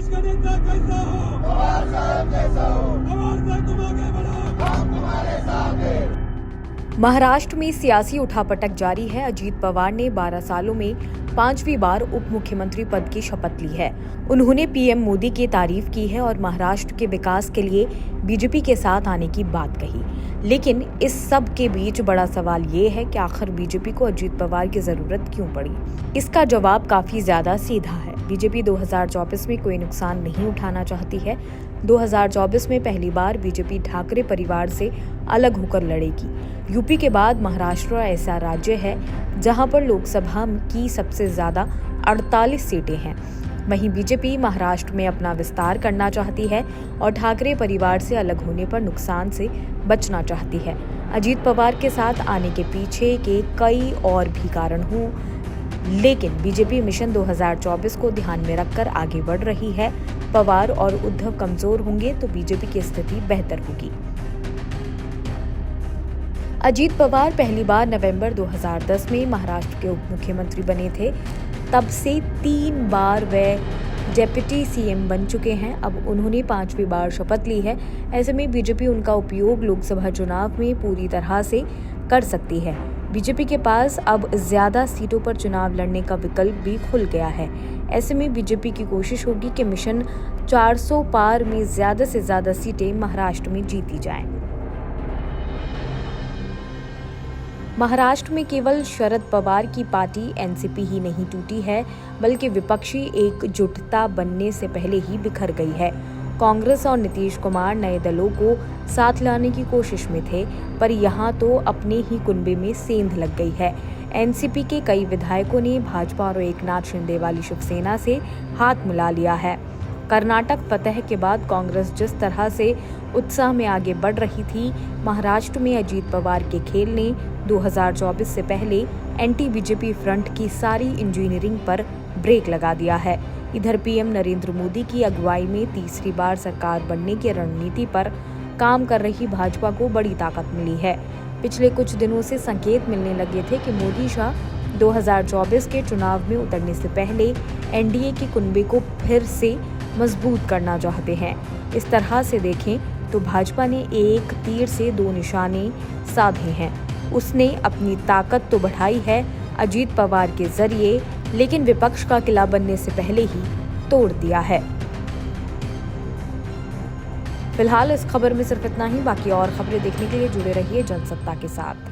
देश का नेता कैसा हो, पवार साहब जैसा हो, पवार साहब तुम आगे बढ़ो, हम तुम्हारे साथ हैं। महाराष्ट्र में सियासी उठापटक जारी है। अजीत पवार ने 12 सालों में 5वीं बार उप मुख्यमंत्री पद की शपथ ली है। उन्होंने पीएम मोदी की तारीफ की है और महाराष्ट्र के विकास के लिए बीजेपी के साथ आने की बात कही। लेकिन इस सब के बीच बड़ा सवाल ये है कि आखिर बीजेपी को अजीत पवार की जरूरत क्यों पड़ी। इसका जवाब काफी ज्यादा सीधा है। बीजेपी 2024 में कोई नुकसान नहीं उठाना चाहती है। 2024 में पहली बार बीजेपी ठाकरे परिवार से अलग होकर लड़ेगी। यूपी के बाद महाराष्ट्र ऐसा राज्य है जहां पर लोकसभा की सबसे ज्यादा 48 सीटें हैं। वहीं बीजेपी महाराष्ट्र में अपना विस्तार करना चाहती है और ठाकरे परिवार से अलग होने पर नुकसान से बचना चाहती है। अजीत पवार के साथ आने के पीछे के कई और भी कारण हों, लेकिन बीजेपी मिशन 2024 को ध्यान में रखकर आगे बढ़ रही है। पवार और उद्धव कमजोर होंगे तो बीजेपी की स्थिति बेहतर होगी। अजीत पवार पहली बार नवंबर 2010 में महाराष्ट्र के उप मुख्यमंत्री बने थे। तब से 3 बार वे डेप्यूटी सीएम बन चुके हैं। अब उन्होंने 5वीं बार शपथ ली है। ऐसे में बीजेपी उनका उपयोग लोकसभा चुनाव में पूरी तरह से कर सकती है। बीजेपी के पास अब ज्यादा सीटों पर चुनाव लड़ने का विकल्प भी खुल गया है। ऐसे में बीजेपी की कोशिश होगी कि मिशन 400 पार में ज्यादा से ज्यादा सीटें महाराष्ट्र में जीती जाएं। महाराष्ट्र में केवल शरद पवार की पार्टी एनसीपी ही नहीं टूटी है, बल्कि विपक्षी एकजुटता बनने से पहले ही बिखर गई है। कांग्रेस और नीतीश कुमार नए दलों को साथ लाने की कोशिश में थे, पर यहां तो अपने ही कुनबे में सेंध लग गई है। एनसीपी के कई विधायकों ने भाजपा और एकनाथ शिंदे वाली शिवसेना से हाथ मिला लिया है। कर्नाटक फतह के बाद कांग्रेस जिस तरह से उत्साह में आगे बढ़ रही थी, महाराष्ट्र में अजीत पवार के खेल ने 2024 से पहले एंटी बीजेपी फ्रंट की सारी इंजीनियरिंग पर ब्रेक लगा दिया है। इधर पीएम नरेंद्र मोदी की अगुवाई में तीसरी बार सरकार बनने की रणनीति पर काम कर रही भाजपा को बड़ी ताकत मिली है। पिछले कुछ दिनों से संकेत मिलने लगे थे कि मोदी शाह 2024 के चुनाव में उतरने से पहले एनडीए के कुनबे को फिर से मजबूत करना चाहते हैं। इस तरह से देखें तो भाजपा ने एक तीर से 2 निशाने साधे हैं। उसने अपनी ताकत तो बढ़ाई है अजीत पवार के जरिए, लेकिन विपक्ष का किला बनने से पहले ही तोड़ दिया है। फिलहाल इस खबर में सिर्फ इतना ही। बाकी और खबरें देखने के लिए जुड़े रहिए जनसत्ता के साथ।